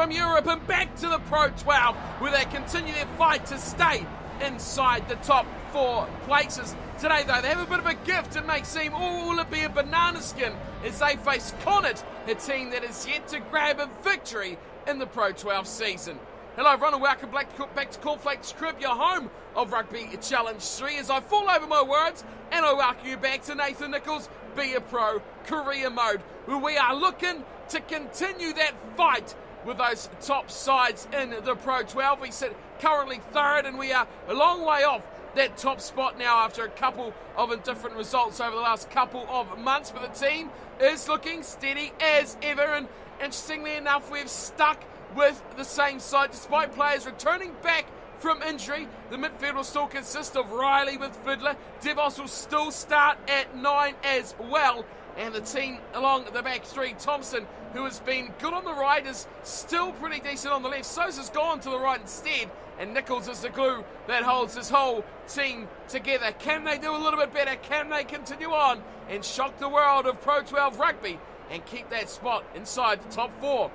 from Europe and back to the Pro 12, where they continue their fight to stay inside the top 4 places. Today, though, they have a bit of a gift and make seem all be a banana skin as they face Connacht, a team that is yet to grab a victory in the Pro 12 season. Hello everyone and welcome back to Cornflake's Crib, your home of Rugby Challenge 3, as I fall over my words and I welcome you back to Nathan Nicholls' Be a Pro career mode, where we are looking to continue that fight with those top sides in the Pro 12. We sit currently 3rd and we are a long way off that top spot now after a couple of indifferent results over the last couple of months, but the team is looking steady as ever, and interestingly enough we've stuck with the same side despite players returning back from injury. The midfield will still consist of Riley with Fiddler. Devos will still start at 9 as well, and the team along the back 3, Thompson, who has been good on the right, is still pretty decent on the left. Sosa's gone to the right instead, and Nicholls is the glue that holds this whole team together. Can they do a little bit better? Can they continue on and shock the world of Pro 12 rugby and keep that spot inside the top 4?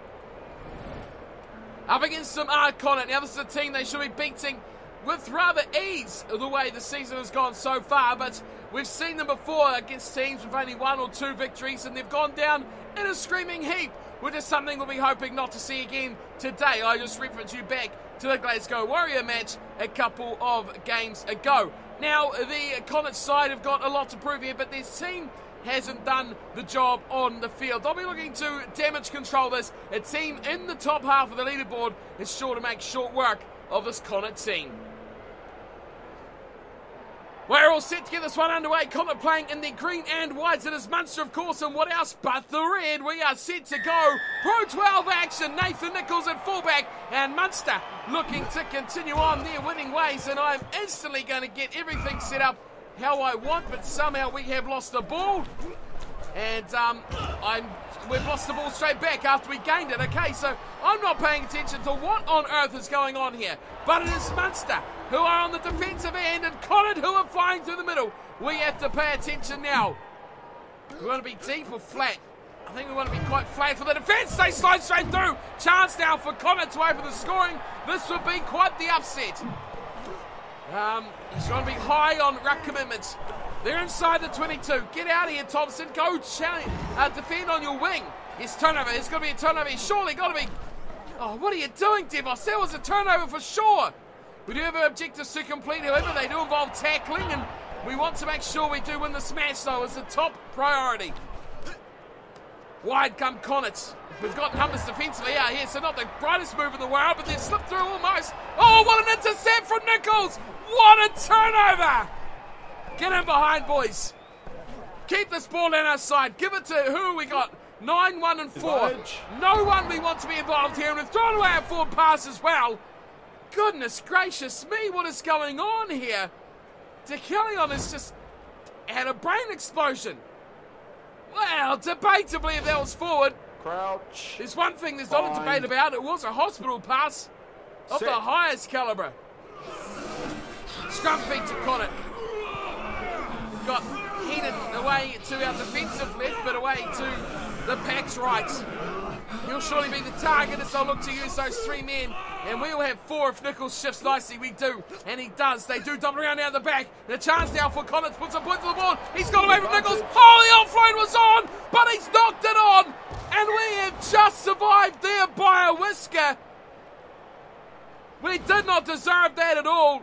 Up against some Connacht. Now this is a team they should be beating with rather ease the way the season has gone so far, but we've seen them before against teams with only 1 or 2 victories, and they've gone down in a screaming heap, which is something we'll be hoping not to see again today. I just reference you back to the Glasgow Warrior match a couple of games ago. Now the Connacht side have got a lot to prove here, but their team hasn't done the job on the field. They'll be looking to damage control this. A team in the top half of the leaderboard is sure to make short work of this Connacht team. We're all set to get this one underway. Connacht playing in the green and whites. It is Munster, of course, and what else but the red. We are set to go. Pro 12 action. Nathan Nicholls at fullback, and Munster looking to continue on their winning ways, and I'm instantly going to get everything set up how I want, but somehow we have lost the ball, and we've lost the ball straight back after we gained it. Okay, so I'm not paying attention to what on earth is going on here, but it is Munster who are on the defensive end and Connacht who are flying through the middle. We have to pay attention now. We want to be deep or flat? I think we want to be quite flat for the defence. They slide straight through. Chance now for Connacht to open the scoring. This would be quite the upset. He's going to be high on ruck commitments. They're inside the 22. Get out of here, Thompson. Go challenge, defend on your wing. Yes, turnover. There's got to be a turnover. He's surely got to be. Oh, what are you doing, Devos? That was a turnover for sure. We do have objectives to complete, however. They do involve tackling, and we want to make sure we do win the smash, though, as the top priority. Wide come Connacht. We've got numbers defensively out here, so not the brightest move in the world, but they've slipped through almost. Oh, what an intercept from Nicholls! What a turnover! Get in behind, boys. Keep this ball in our side. Give it to who we got? 9, 1 and 4. No one we want to be involved here, and we've thrown away our forward pass as well. Goodness gracious me, what is going on here? DeKillion has just had a brain explosion. Well, debatably if that was forward. Crouch. There's one thing there's not a debate about. It was a hospital pass of the highest calibre. Scrum feet to Connacht. We've got headed away to our defensive left, but away to the pack's right. He'll surely be the target as they'll look to use those 3 men. And we'll have 4 if Nicholls shifts nicely. We do. And he does. They do double around down the back. The chance now for Connacht. Puts a point to the board. He's got away from Nicholls. Oh, the offload was on. But he's knocked it on. And we have just survived there by a whisker. We did not deserve that at all.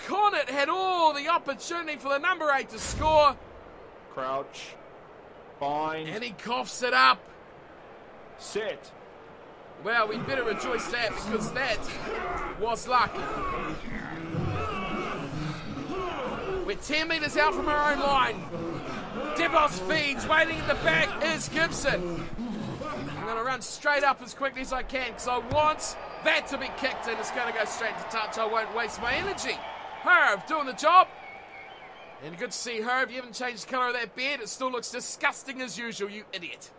Connacht had all the opportunity for the number 8 to score. Crouch. Bind. And he coughs it up. Set. Well, we better rejoice that, because that was luck. We're 10 metres out from our own line. Devos feeds, waiting at the back is Gibson. I'm going to run straight up as quickly as I can, because I want that to be kicked in. It's going to go straight to touch. I won't waste my energy. Herb doing the job. And good to see Herb. You haven't changed the colour of that beard. It still looks disgusting as usual, you idiot.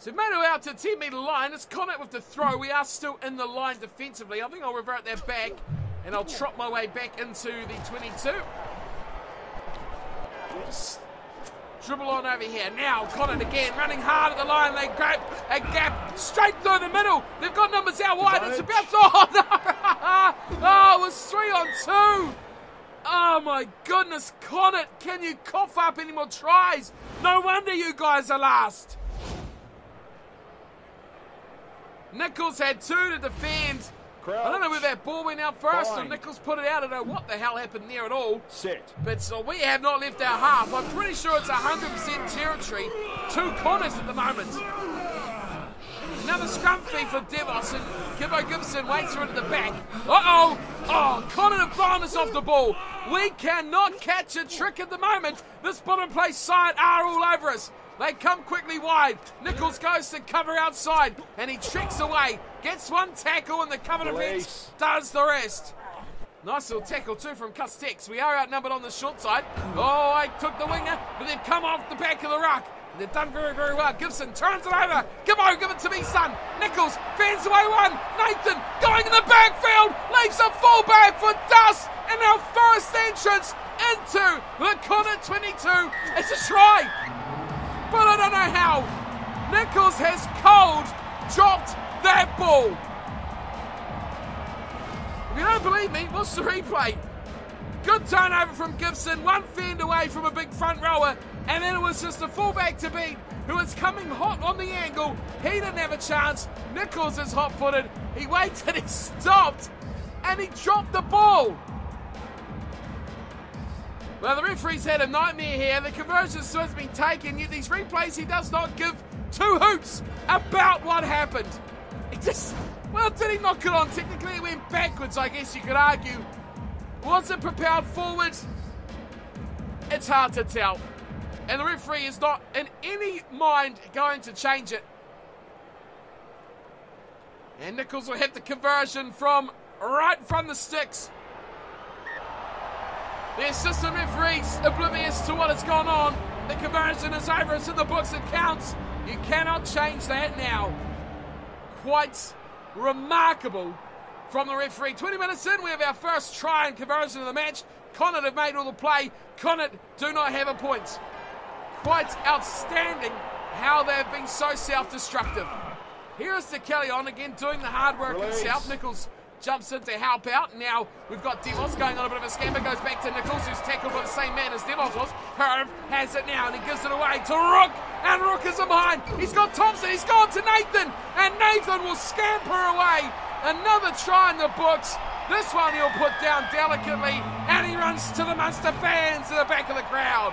So we've made it out to the 10 metre line. It's Connacht with the throw. We are still in the line defensively. I think I'll revert that back and I'll trot my way back into the 22. Just dribble on over here. Now Connacht again, running hard at the line. They grab a gap straight through the middle. They've got numbers out wide. It's about... Oh, no! Oh, it was 3 on 2. Oh, my goodness. Connacht, can you cough up any more tries? No wonder you guys are last. Nicholls had 2 to defend. I don't know where that ball went out first, or Nicholls put it out. I don't know what the hell happened there at all. But so we have not left our half. I'm pretty sure it's 100% territory. 2 corners at the moment. Another scrum fee for Devos, and Gibbo Gibson waits for it at the back. Uh-oh! Oh, Connacht have blown us off the ball. We cannot catch a trick at the moment. This bottom place side are all over us. They come quickly wide. Nicholls goes to cover outside, and he tricks away. Gets 1 tackle, and the cover defence does the rest. Nice little tackle too from Castex. We are outnumbered on the short side. Oh, I took the winger, but they've come off the back of the ruck. And they've done very, very well. Gibson turns it over. Gibbo, give it to me, son. Nicholls fans away 1. Nathan going in the backfield. Leaves a fullback for Dust. And our first entrance into the Connacht 22. It's a try. But I don't know how. Nicholls has cold dropped that ball. If you don't believe me, watch the replay. Good turnover from Gibson, 1 fend away from a big front rower, and then it was just a fullback to beat who was coming hot on the angle. He didn't have a chance. Nicholls is hot-footed. He waited, he stopped, and he dropped the ball. Well, the referee's had a nightmare here. The conversion has been taken, yet these replays, he does not give 2 hoots about what happened. It just, well, did he knock it on? Technically, it went backwards, I guess you could argue. Was it propelled forward? It's hard to tell. And the referee is not in any mind going to change it. And Nicholls will have the conversion from right from the sticks. The assistant referee's oblivious to what has gone on. The conversion is over. It's in the books. It counts. You cannot change that now. Quite remarkable from the referee. 20 minutes in, we have our first try and conversion of the match. Connacht have made all the play. Connacht do not have a point. Quite outstanding how they have been so self-destructive. Here is Kelly on again doing the hard work himself. Nicholls jumps in to help out. Now we've got Devos going on a bit of a scamper. Goes back to Nicholls, who's tackled by the same man as Devos was. Herb has it now, and he gives it away to Rook. And Rook is in behind. He's got Thompson. He's gone to Nathan. And Nathan will scamper away. Another try in the books. This one he'll put down delicately. And he runs to the Munster fans in the back of the crowd.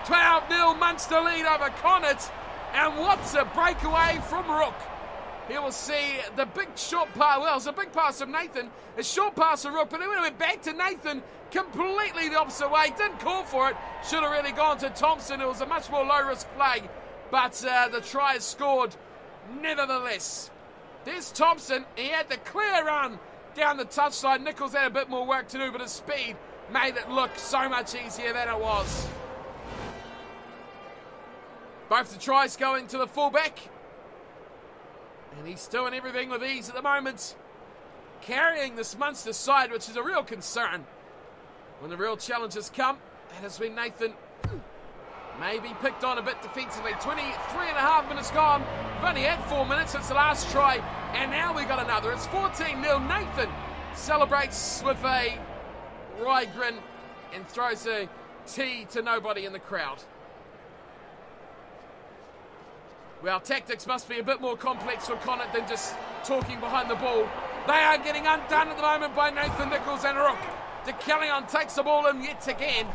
12-0 Munster lead over Connacht. And what's a breakaway from Rook. Here we'll see the big short pass. Well, it's a big pass from Nathan. A short pass from Rook, but then when it went back to Nathan, completely the opposite way. Didn't call for it. Should have really gone to Thompson. It was a much more low-risk play. But the try is scored nevertheless. There's Thompson. He had the clear run down the touchline. Nicholls had a bit more work to do, but his speed made it look so much easier than it was. Both the tries going to the fullback. And he's doing everything with ease at the moment. Carrying this Munster side, which is a real concern. When the real challenges come, it has been Nathan. Maybe picked on a bit defensively. 23.5 minutes gone. We've only had 4 minutes since the last try. And now we got another. It's 14-0. Nathan celebrates with a wry grin and throws a tee to nobody in the crowd. Well, tactics must be a bit more complex for Connacht than just talking behind the ball. They are getting undone at the moment by Nathan Nicholls and Rook. De Kellion takes the ball in yet again.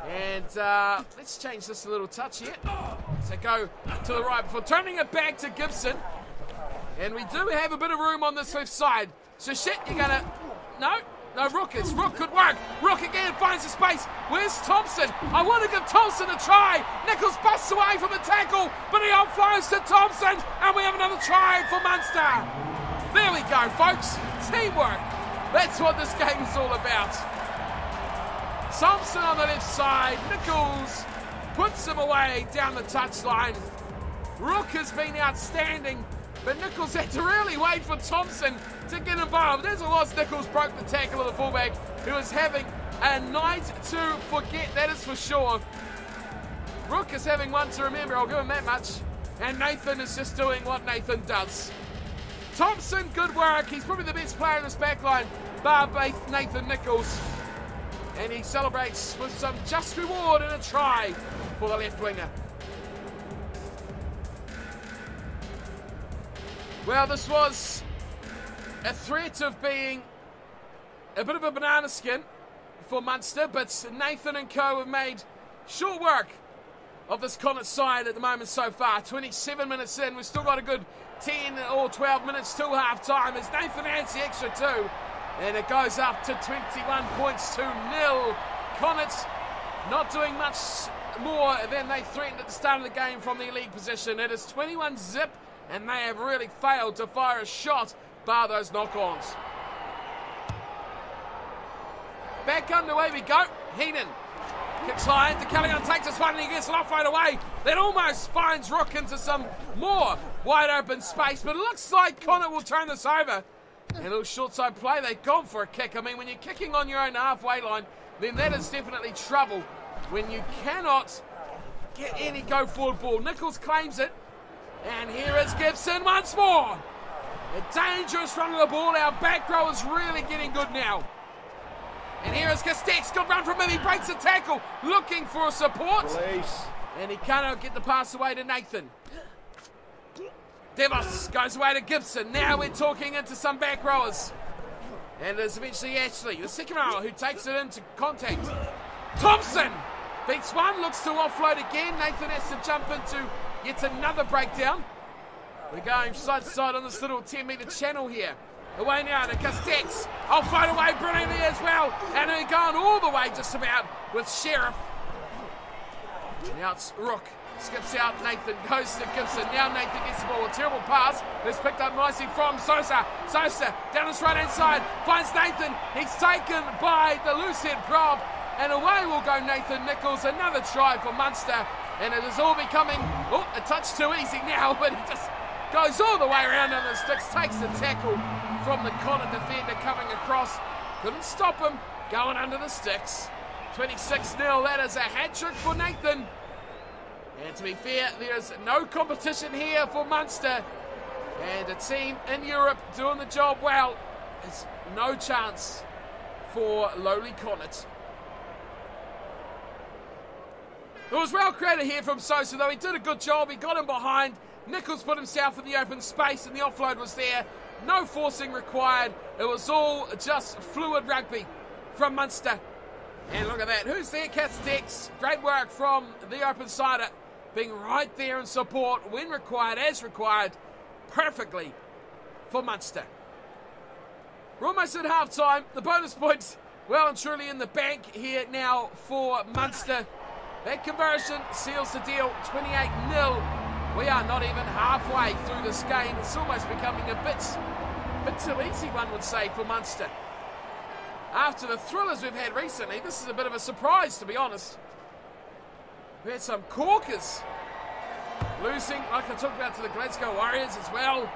And let's change this a little touch here. So go to the right before turning it back to Gibson. And we do have a bit of room on this left side. So shit, you're going to... No, Rook could work. Rook again finds the space. Where's Thompson? I want to give Thompson a try. Nicholls busts away from the tackle, but he outflows to Thompson, and we have another try for Munster. There we go, folks. Teamwork. That's what this game is all about. Thompson on the left side. Nicholls puts him away down the touchline. Rook has been outstanding, but Nicholls had to really wait for Thompson to get involved. As it was, Nicholls broke the tackle of the fullback, who was having a night to forget, that is for sure. Rook is having one to remember, I'll give him that much. And Nathan is just doing what Nathan does. Thompson, good work. He's probably the best player in this back line, bar Nathan Nicholls. And he celebrates with some just reward and a try for the left winger. Well, this was a threat of being a bit of a banana skin for Munster, but Nathan and co have made short work of this Connacht side at the moment so far. 27 minutes in, we've still got a good 10 or 12 minutes till half time as Nathan adds the extra 2, and it goes up to 21 points to 0. Connacht not doing much more than they threatened at the start of the game from their league position. It is 21 zip, and they have really failed to fire a shot, bar those knock-ons. Back underway we go. Heenan kicks high into Callaghan, takes this one and he gets it off right away. Then almost finds Rook into some more wide open space, but it looks like Connacht will turn this over. And a little short side play, they've gone for a kick. I mean, when you're kicking on your own halfway line, then that is definitely trouble. When you cannot get any go forward ball. Nicholls claims it, and here is Gibson once more. A dangerous run of the ball. Our back row is really getting good now. And here is Castex, good run from him, he breaks the tackle, looking for support. Police. And he cannot get the pass away to Nathan. Devos goes away to Gibson. Now we're talking into some back rowers. And it is eventually Ashley, the second rower, who takes it into contact. Thompson beats one, looks to offload again. Nathan has to jump into yet another breakdown. We're going side to side on this little 10-metre channel here. Away now to Castex. Offload away brilliantly as well. And they're going all the way just about with Sheriff. And now it's Rook. Skips out, Nathan goes to Gibson. Now Nathan gets the ball. A terrible pass. It's picked up nicely from Sosa. Sosa down his right hand side. Finds Nathan. He's taken by the loose head prop. And away will go Nathan Nicholls. Another try for Munster. And it is all becoming a touch too easy now. But he just goes all the way around on the sticks. Takes the tackle from the Connacht defender coming across. Couldn't stop him. Going under the sticks. 26-0. That is a hat-trick for Nathan. And to be fair, there's no competition here for Munster. And a team in Europe doing the job well. There's no chance for lowly Connacht. It was well created here from Sosa, though he did a good job. He got him behind. Nicholls put himself in the open space and the offload was there. No forcing required. It was all just fluid rugby from Munster. And look at that. Who's there? Castex. Great work from the open sider. Being right there in support when required, as required, perfectly for Munster. We're almost at half-time. The bonus points well and truly in the bank here now for Munster. That conversion seals the deal, 28-0. We are not even halfway through this game. It's almost becoming a bit too easy, one would say, for Munster. After the thrillers we've had recently, this is a bit of a surprise, to be honest. We had some corkers losing, like I talked about, to the Glasgow Warriors as well.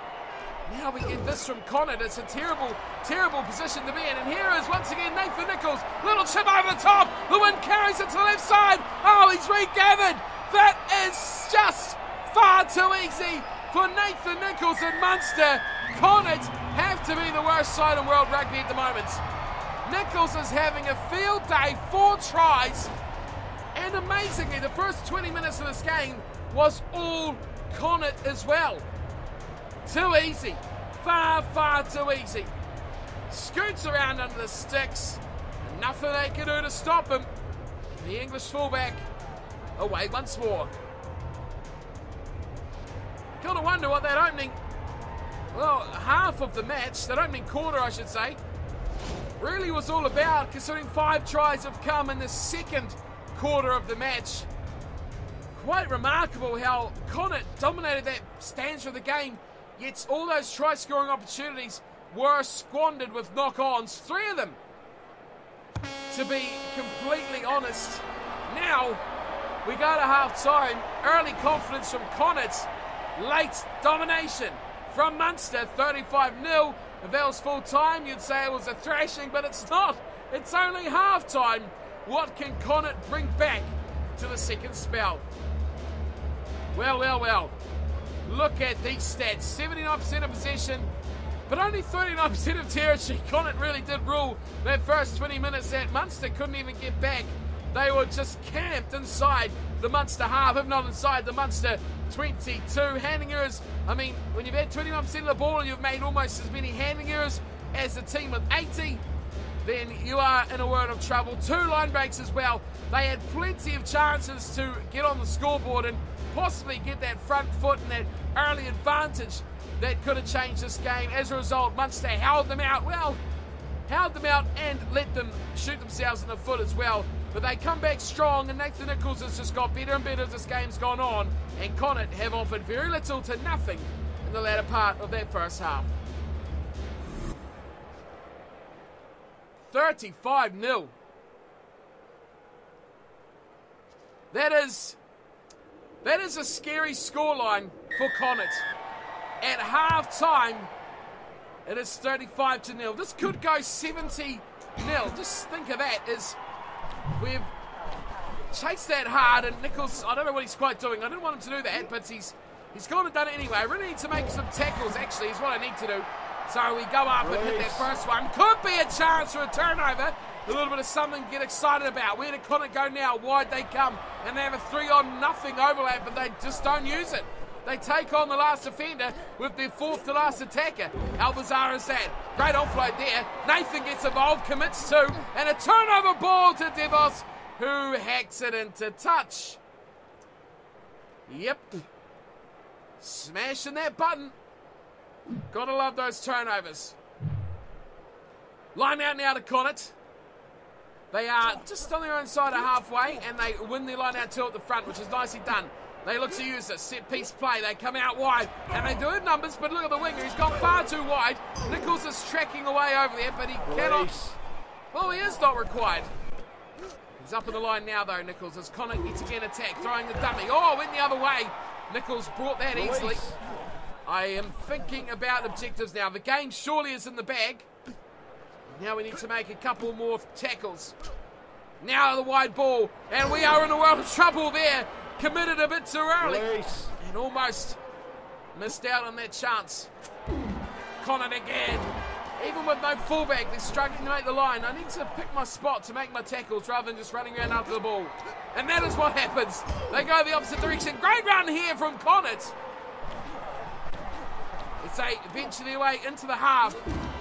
Now we get this from Connacht. It's a terrible, terrible position to be in. And here is once again Nathan Nicholls. Little chip over the top. The wind carries it to the left side. Oh, he's regathered. That is just far too easy for Nathan Nicholls and Munster. Connacht have to be the worst side in world rugby at the moment. Nicholls is having a field day, 4 tries. And amazingly, the first 20 minutes of this game was all Connacht as well. Too easy. Far, far too easy. Scoots around under the sticks. Nothing they can do to stop him. The English fullback away once more. Gotta wonder what that opening, well, half of the match, that opening quarter I should say, really was all about, considering 5 tries have come in the second quarter of the match. Quite remarkable how Connacht dominated that stance of the game, yet all those try-scoring opportunities were squandered with knock-ons. 3 of them, to be completely honest. Now, we go to half-time. Early confidence from Connacht. Late domination from Munster, 35-0. If that was full-time, you'd say it was a thrashing, but it's not. It's only half-time. What can Connacht bring back to the second spell? Well, well, well. Look at these stats. 79% of possession, but only 39% of territory. Connacht really did rule that first 20 minutes that Munster couldn't even get back. They were just camped inside the Munster half, if not inside the Munster 22. Handling errors, I mean, when you've had 21% of the ball and you've made almost as many handling errors as the team with 80, then you are in a world of trouble. 2 line breaks as well. They had plenty of chances to get on the scoreboard and possibly get that front foot and that early advantage that could have changed this game. As a result, Munster held them out. Well, held them out and let them shoot themselves in the foot as well. But they come back strong, and Nathan Nicholls has just got better and better as this game's gone on. And Connacht have offered very little to nothing in the latter part of that first half. 35-0. That is a scary scoreline for Connacht. At half-time, it is 35-0. This could go 70-0. Just think of that, as we've chased that hard, and Nicholls, I don't know what he's quite doing. I didn't want him to do that, but he's gone and done it anyway. I really need to make some tackles, actually, is what I need to do. So we go up and hit that first one. Could be a chance for a turnover. A little bit of something to get excited about. Where did Connacht go now? Wide they come. And they have a 3-on-0 overlap, but they just don't use it. They take on the last defender with their 4th to last attacker. How bizarre is that? Great offload there. Nathan gets involved, commits 2. And a turnover ball to Devos, who hacks it into touch. Yep. Smashing that button. Gotta love those turnovers. Line out now to Connacht. They are just on their own side of halfway, and they win their line out 2 at the front, which is nicely done. They look to use this set piece play. They come out wide, and they do it numbers, but look at the winger. He's gone far too wide. Nicholls is tracking away over there, but he cannot. Well, he is not required. He's up in the line now, though, Nicholls, as Connacht gets again attacked, throwing the dummy. Oh, went the other way. Nicholls brought that easily. I am thinking about objectives now. The game surely is in the bag. Now we need to make a couple more tackles. Now the wide ball, and we are in a world of trouble there. Committed a bit too early and almost missed out on that chance. Connacht again. Even with no fullback, they're struggling to make the line. I need to pick my spot to make my tackles rather than just running around after the ball. And that is what happens. They go the opposite direction. Great run here from Connacht. It's they venture their way into the half.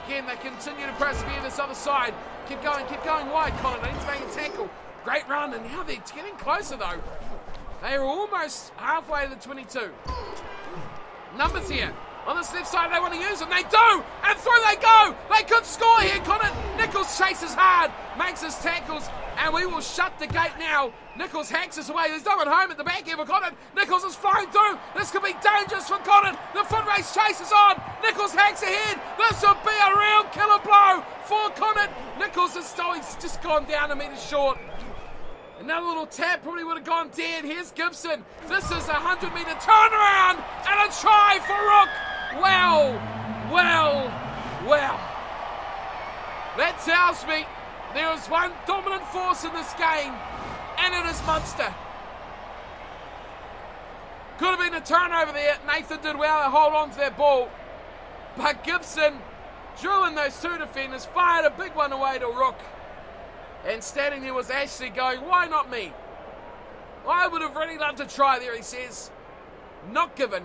Again, they continue to persevere this other side. Keep going wide, Connacht. They need to make a tackle. Great run, and now they're getting closer, though. They are almost halfway to the 22. Numbers here. On this left side, they want to use them. They do! And through they go! They could score here, Connacht. Nicholls chases hard, makes his tackles, and we will shut the gate now. Nicholls hacks us away. There's no one home at the back here for Connacht. Nicholls is flying through. This could be dangerous for Connacht. The foot race chases on. Nicholls hacks ahead. This will be a real killer blow for Connacht. Nicholls is still, he's just gone down a metre short. Another little tap probably would have gone dead. Here's Gibson. This is a 100-metre turnaround and a try for Rook. Well. That tells me there is one dominant force in this game, and it is Munster. Could have been a turnover there. Nathan did well to hold on to that ball, but Gibson drew in those 2 defenders, fired a big one away to Rook. And standing there was Ashley going, why not me? I would have really loved to try there, he says. Not given.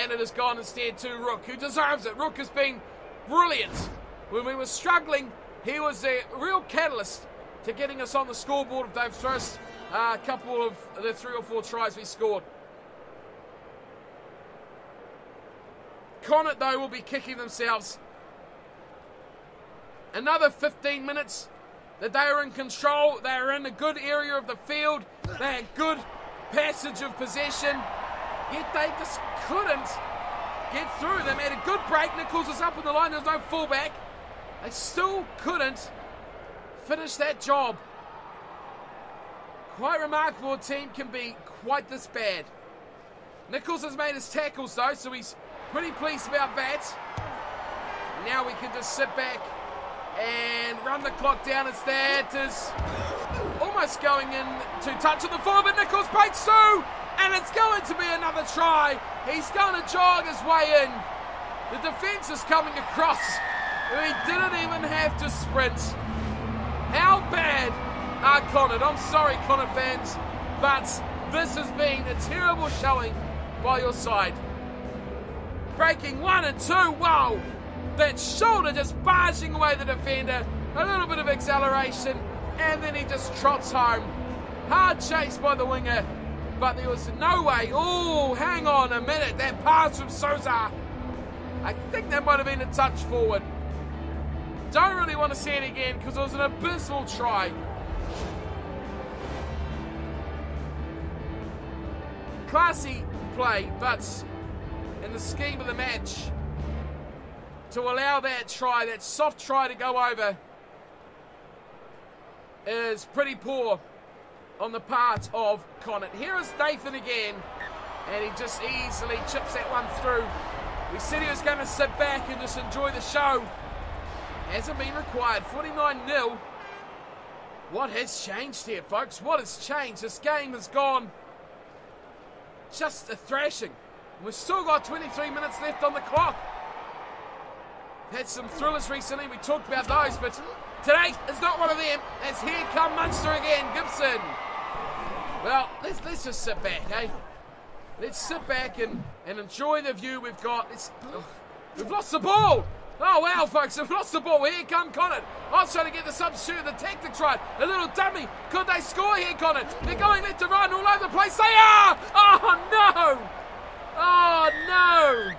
And it has gone instead to Rook, who deserves it. Rook has been brilliant. When we were struggling, he was a real catalyst to getting us on the scoreboard of those first couple of the 3 or 4 tries we scored. Connacht, though, will be kicking themselves. Another 15 minutes that they are in control. They are in a good area of the field. They had good passage of possession, yet they just couldn't get through. They made a good break. Nicholls is up in the line. There's no fullback. They still couldn't finish that job. Quite remarkable. A team can be quite this bad. Nicholls has made his tackles, though, so he's pretty pleased about that. Now we can just sit back and run the clock down as that is almost going in to touch on the floor, but Nicholls breaks through And it's going to be another try. He's going to jog his way in. The defence is coming across. He didn't even have to sprint. How bad are Connacht? I'm sorry, Connacht fans, but this has been a terrible showing by your side. Breaking 1 and 2. Wow. That shoulder just barging away the defender. A little bit of acceleration. And then he just trots home. Hard chase by the winger. But there was no way. Oh, hang on a minute. That pass from Sousa. I think that might have been a touch forward. Don't really want to see it again because it was an abysmal try. Classy play, but in the scheme of the match, to allow that try, that soft try to go over, is pretty poor on the part of Connacht. Here is Nathan again, and he just easily chips that one through. We said he was going to sit back and just enjoy the show. Hasn't been required. 49-0. What has changed here, folks? What has changed? This game has gone just a thrashing. We've still got 23 minutes left on the clock. Had some thrillers recently. We talked about those, but today is not one of them. As here come Munster again. Gibson. Well, let's just sit back, eh? Let's sit back and enjoy the view we've got. We've lost the ball. Oh, wow, folks, we've lost the ball. Here come Connacht. I was trying to get the substitute, the tactic right. A little dummy. Could they score here, Connacht? They're going left to right all over the place. They are! Oh, no! Oh, no!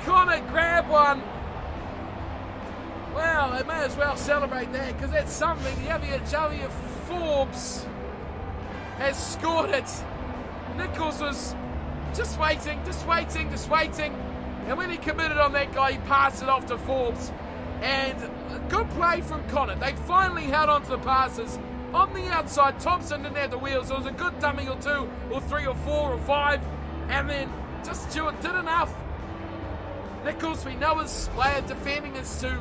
Connacht grab one. Well, they may as well celebrate that because that's something. Javier Forbes has scored it. Nicholls was just waiting. And when he committed on that guy, he passed it off to Forbes. And a good play from Connacht. They finally held on to the passes. On the outside, Thompson didn't have the wheels. It was a good dummy or two, or three, or four, or five. And then just Stewart did enough. Nicholls, we know his way of defending is to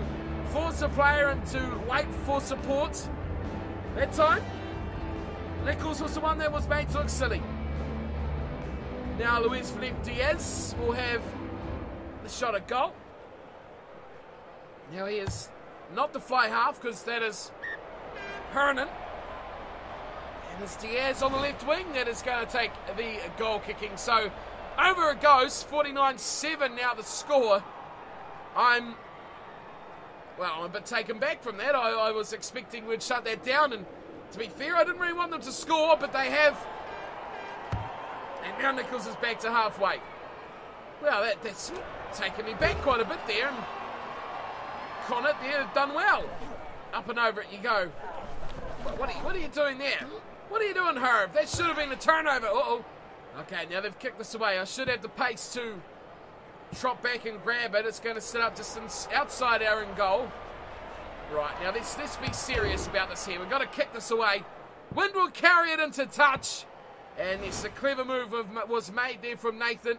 force a player and to wait for support. That time, Nicholls was the one that was made to look silly. Now Luis Felipe Diaz will have the shot at goal. Now he is not the fly half because that is Hernan. And it's Diaz on the left wing that is going to take the goal kicking. So over it goes, 49-7 now the score. I'm a bit taken back from that. I was expecting we'd shut that down, and to be fair, I didn't really want them to score, but they have. And now Nicholls is back to halfway. Well, that's taken me back quite a bit there, and Connacht there have done well. Up and over it you go. What are you doing there? What are you doing, Herb? That should have been a turnover. Uh-oh. Okay, now they've kicked this away. I should have the pace to trot back and grab it. It's going to sit up just outside our own goal. Right, now let's be serious about this here. We've got to kick this away. Wind will carry it into touch. And yes, a clever move was made there from Nathan.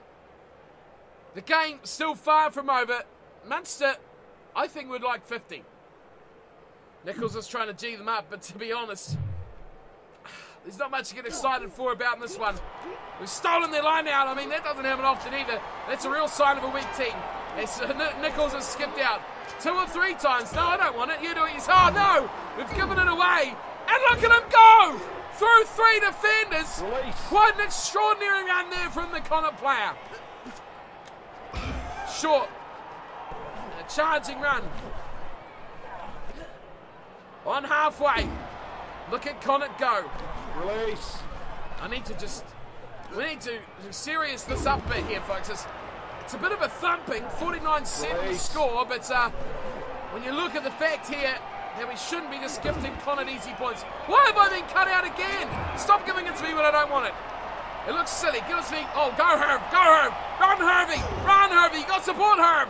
The game still far from over. Munster, I think, would like 50. Nicholls is trying to G them up, but to be honest, there's not much to get excited for about in this one. We've stolen their line out. I mean, that doesn't happen often either. That's a real sign of a weak team. Nicholls has skipped out 2 or 3 times. No, I don't want it. You do it. Oh, no. We've given it away. And look at him go! Through 3 defenders. Release. Quite an extraordinary run there from the Connacht player. Short. A charging run. On halfway. Look at Connacht go. Release. We need to serious this up a bit here, folks. It's a bit of a thumping, 49-7 score, but when you look at the fact here that we shouldn't be just gifting Connacht easy points. Why have I been cut out again? Stop giving it to me when I don't want it. It looks silly. Give us me. Oh, go Herb, go Herb. Run Hervey, run Hervey. You got support, Herb.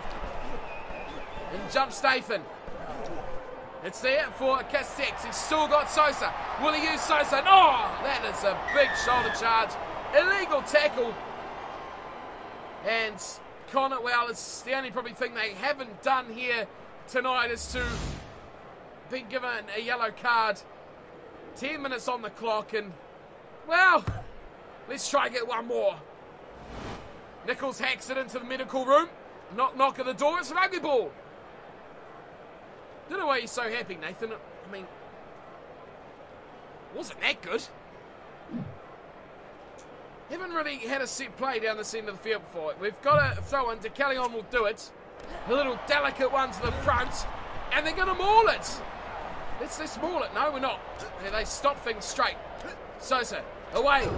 And jumps Nathan. It's there for Castex. He's still got Sosa. Will he use Sosa? No! That is a big shoulder charge. Illegal tackle. And Connacht, well, it's the only probably thing they haven't done here tonight is to be given a yellow card. 10 minutes on the clock, and Well, let's try and get one more. Nicholls hacks it into the medical room. Knock, knock at the door. It's a rugby ball. Don't know why you're so happy, Nathan. I mean, wasn't that good? Haven't really had a set play down this end of the field before. We've got a throw in. DeCallion will do it. A little delicate one to the front. And they're going to maul it. Let's maul it. No, we're not. They stop things straight. Sosa, away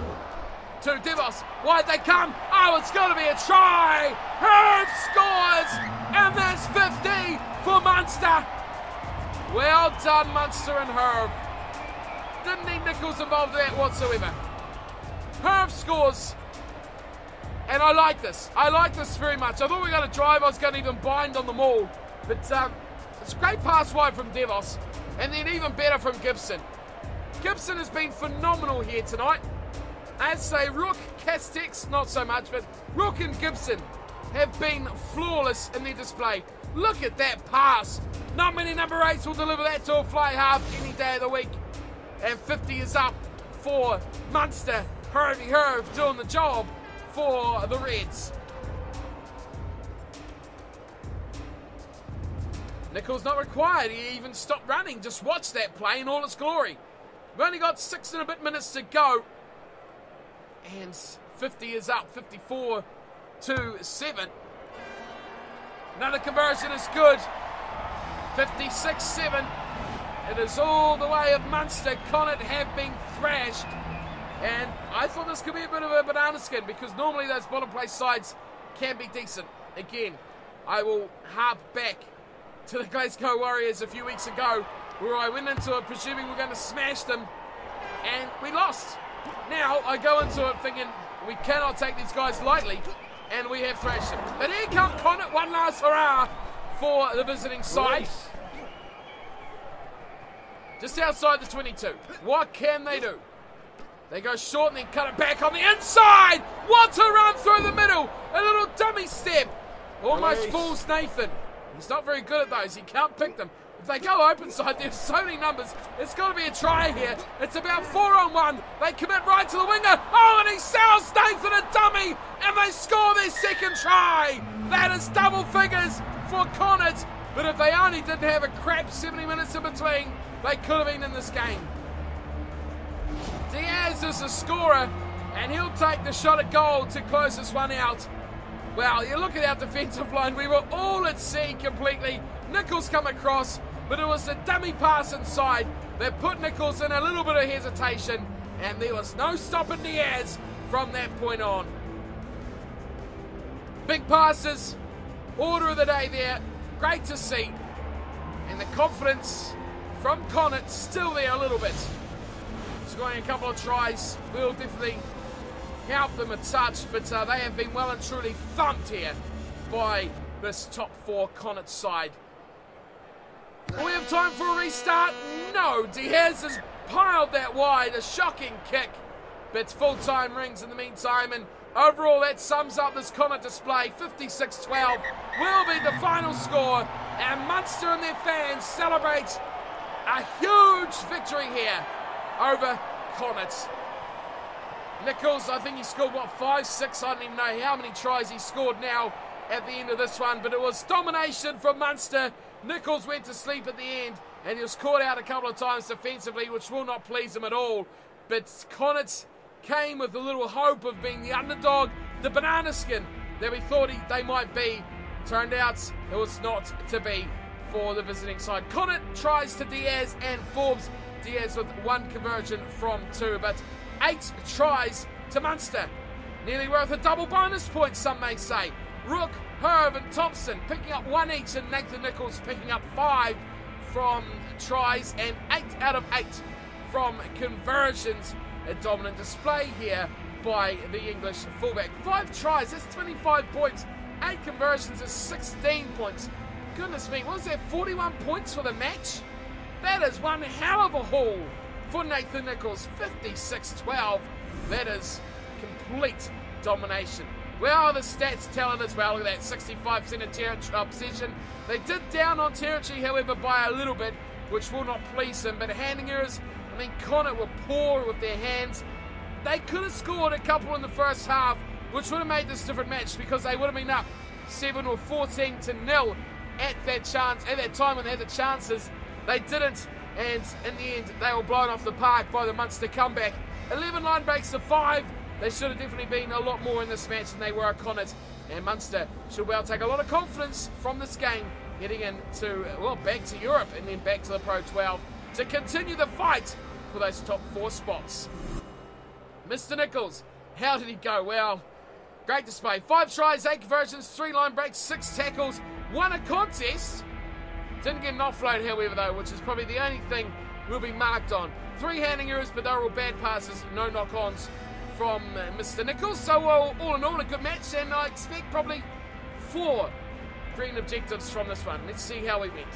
to Devos. Why'd they come? Oh, it's got to be a try. Herb scores. And that's 50 for Munster. Well done, Munster and Herb. Didn't need Nicholls involved in that whatsoever. Herb scores. And I like this. I like this very much. I thought we were going to drive. I was going to even bind on the maul. But it's a great pass wide from Devos. And then even better from Gibson. Gibson has been phenomenal here tonight. I'd say Rook, Castex, not so much, but Rook and Gibson have been flawless in their display. Look at that pass. Not many number 8s will deliver that to a fly half any day of the week. And 50 is up for Munster. Hervey Herv doing the job for the Reds. Nicholls not required. He even stopped running. Just watch that play in all its glory. We've only got 6 and a bit minutes to go. And 50 is up, 54-7. Another conversion is good. 56-7. It is all the way of Munster. Connacht have been thrashed. And I thought this could be a bit of a banana skin because normally those bottom place sides can be decent. Again, I will harp back to the Glasgow Warriors a few weeks ago where I went into it presuming we're going to smash them and we lost. Now I go into it thinking we cannot take these guys lightly and we have thrashed them. But here come Connacht, one last hurrah for the visiting side. Just outside the 22. What can they do? They go short and then cut it back on the inside. What a run through the middle. A little dummy step. Almost fools Nathan. He's not very good at those. He can't pick them. If they go open side, there's so many numbers. It's got to be a try here. It's about 4-on-1. They commit right to the winger. Oh, and he sells Nathan a dummy. And they score their second try. That is double figures for Connacht. But if they only didn't have a crap 70 minutes in between, they could have been in this game. Diaz is the scorer, and he'll take the shot at goal to close this one out. Well, you look at our defensive line. We were all at sea completely. Nicholls come across, but it was the dummy pass inside that put Nicholls in a little bit of hesitation, and there was no stopping Diaz from that point on. Big passes, order of the day there. Great to see. And the confidence from Connacht still there a little bit. Scoring a couple of tries will definitely help them a touch, but they have been well and truly thumped here by this top 4 Connacht side. Do we have time for a restart? No, Diaz has piled that wide, a shocking kick, but full-time rings in the meantime, and overall that sums up this Connacht display. 56-12 will be the final score, and Munster and their fans celebrate a huge victory here over Connacht. Nicholls, I think he scored, what, 5, 6? I don't even know how many tries he scored now at the end of this one, but it was domination from Munster. Nicholls went to sleep at the end, and he was caught out a couple of times defensively, which will not please him at all. But Connacht came with a little hope of being the underdog, the banana skin that we thought they might be. Turned out it was not to be for the visiting side. Connacht tries to Diaz and Forbes. Diaz with 1 conversion from 2, but 8 tries to Munster. Nearly worth a double bonus point, some may say. Rook, Herb and Thompson picking up 1 each, and Nathan Nicholls picking up 5 from tries and 8 out of 8 from conversions. A dominant display here by the English fullback. 5 tries, that's 25 points. 8 conversions is 16 points. Goodness me, was that 41 points for the match? That is one hell of a haul for Nathan Nicholls. 56-12. That is complete domination. Well, the stats tell it as well. Look at that, 65% of territory possession. They did down on territory, however, by a little bit, which will not please them. But handing errors, I mean, Connacht were poor with their hands. they could have scored a couple in the first half, which would have made this a different match because they would have been up 7 or 14-0 at that time when they had the chances. They didn't, and in the end, they were blown off the park by the Munster comeback. 11 line breaks to 5. They should have definitely been a lot more in this match than they were at Connacht, and Munster should well take a lot of confidence from this game heading into, well, back to Europe and then back to the Pro 12 to continue the fight for those top 4 spots. Mr. Nicholls, how did he go? Well, great display. 5 tries, 8 conversions, 3 line breaks, 6 tackles, won a contest. Didn't get an offload, however, though, which is probably the only thing we'll be marked on. 3 handing errors, but they were all bad passes, no knock-ons from Mr. Nicholls. So, all in all, a good match, and I expect probably 4 green objectives from this one. Let's see how we went.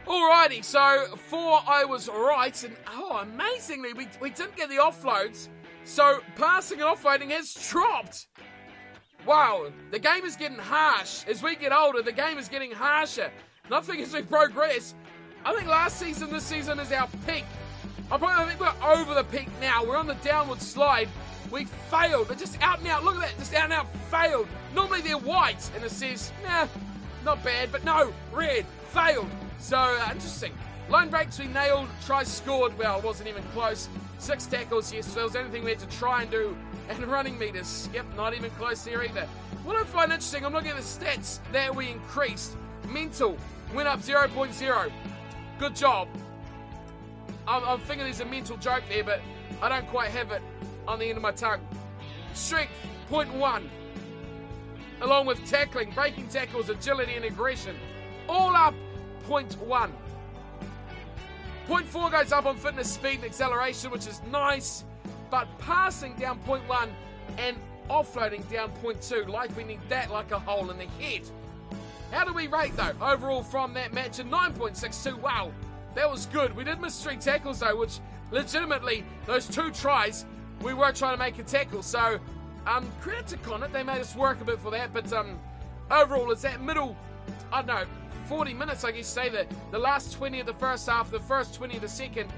Alrighty, so 4 I was right, and amazingly, we didn't get the offloads. So, passing and offloading has dropped. Wow, the game is getting harsh. As we get older, the game is getting harsher. Nothing as we progress. I think last season, this season is our peak. I think we're over the peak now. We're on the downward slide. We failed. They're just out and out. Look at that. Just out and out failed. Normally they're white. And it says, nah, not bad. But no, red. Failed. So, interesting. Line breaks we nailed. Tries scored. Well, it wasn't even close. 6 tackles, yes. So that was the only thing we had to try and do. And running meters. Yep, not even close there either. What I find interesting, I'm looking at the stats that we increased. Mental went up 0.0. Good job. I'm thinking there's a mental joke there, but I don't quite have it on the end of my tongue. Strength, 0.1. Along with tackling, breaking tackles, agility and aggression. All up, 0.1. 0.4 goes up on fitness, speed and acceleration, which is nice. But passing down 0.1 and offloading down 0.2. Like we need that like a hole in the head. How do we rate though? Overall from that match, a 9.62. Wow. That was good. We did miss 3 tackles though, which legitimately, those 2 tries, we were trying to make a tackle. So, credit to Connacht, they made us work a bit for that. But overall, it's that middle, I don't know, 40 minutes, I guess, say that the last 20 of the first half, the first 20 of the second,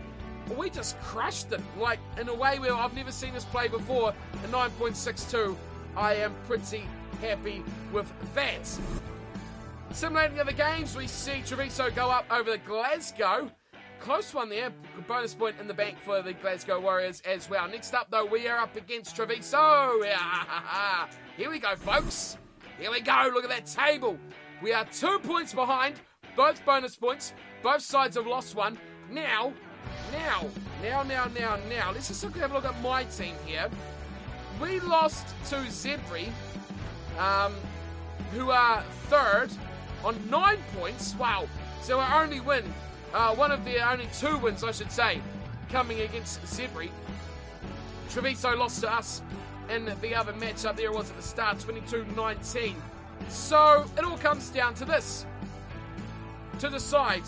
we just crushed it. Like, in a way where I've never seen this play before, a 9.62. I am pretty happy with that. Simulating the other games, we see Treviso go up over the Glasgow. Close one there. Bonus point in the bank for the Glasgow Warriors as well. Next up, though, we are up against Treviso. Here we go, folks. Here we go. Look at that table. We are 2 points behind. Both bonus points. Both sides have lost one. Now. Let's just have a look at my team here. We lost to Zebri, who are 3rd. On 9 points, wow. So our only win, one of the only 2 wins, I should say, coming against Zebri. Treviso lost to us in the other match up there, was at the start, 22-19. So it all comes down to this. To decide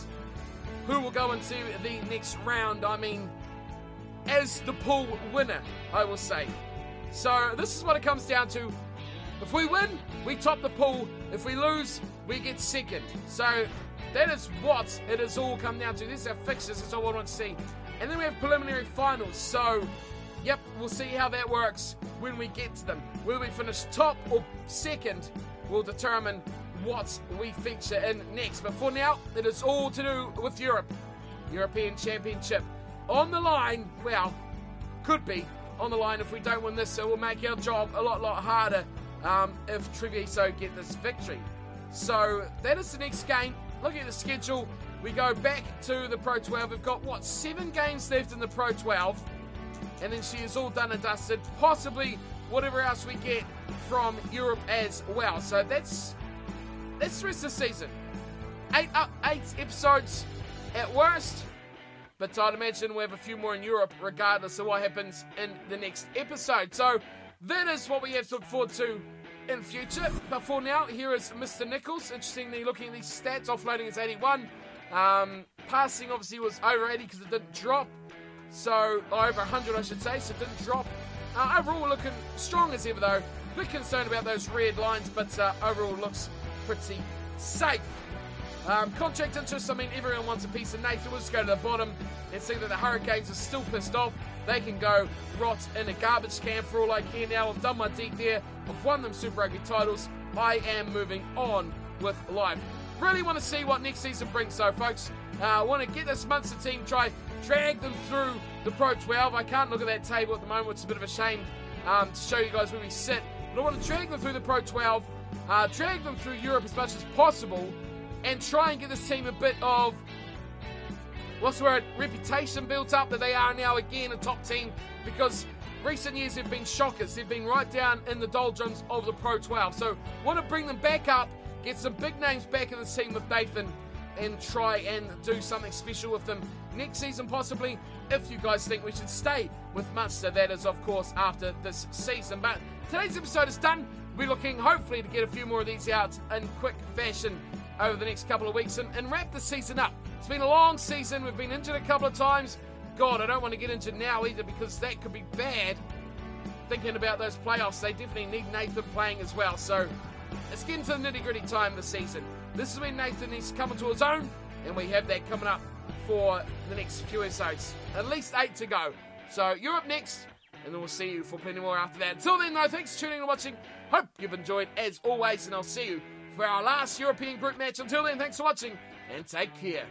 who will go into the next round, I mean, as the pool winner, I will say. So this is what it comes down to. If we win, we top the pool. If we lose, we get 2nd. So that is what it has all come down to. This is our fixtures. That's all I want to see. And then we have preliminary finals. So, yep, we'll see how that works when we get to them. Whether we finish top or 2nd will determine what we feature in next. But for now, it is all to do with Europe. European Championship. On the line, well, could be on the line if we don't win this. So we'll make our job a lot harder. If Treviso get this victory. So that is the next game. Looking at the schedule, we go back to the Pro 12. We've got, 7 games left in the Pro 12. And then she is all done and dusted. Possibly whatever else we get from Europe as well. So that's the rest of the season. 8 episodes at worst. But I'd imagine we'll have a few more in Europe regardless of what happens in the next episode. So that is what we have to look forward to in future. But for now, here is Mr. Nicholls. Interestingly, looking at these stats, offloading is 81. Passing obviously was over 80 because it didn't drop. So, over 100 I should say, so it didn't drop. Overall, we're looking strong as ever though. A bit concerned about those red lines, but overall looks pretty safe. Contract interest, I mean, everyone wants a piece of Nathan. We'll just go to the bottom and see that the Hurricanes are still pissed off. they can go rot in a garbage can for all I care now. I've done my deed there. I've won them Super Rugby titles. I am moving on with life. Really want to see what next season brings, though, folks. I want to get this Munster team, drag them through the Pro 12. I can't look at that table at the moment, which is a bit of a shame to show you guys where we sit. But I want to drag them through the Pro 12, drag them through Europe as much as possible, and try and get this team a bit of, reputation built up, that they are now again a top team, because recent years have been shockers. They've been right down in the doldrums of the Pro 12. So want to bring them back up, get some big names back in the team with Nathan, and try and do something special with them next season possibly, if you guys think we should stay with Munster. That is, of course, after this season. But today's episode is done. We're looking hopefully to get a few more of these out in quick fashion over the next couple of weeks and wrap the season up. It's been a long season. We've been injured a couple of times. God, I don't want to get injured now either, because that could be bad. Thinking about those playoffs, they definitely need Nathan playing as well. So let's get into the nitty-gritty time of the season. This is when Nathan needs to come into his own, and we have that coming up for the next few episodes. At least 8 to go. So you're up next, and then we'll see you for plenty more after that. Until then, though, thanks for tuning in and watching. Hope you've enjoyed as always, and I'll see you for our last European group match. Until then, thanks for watching, and take care.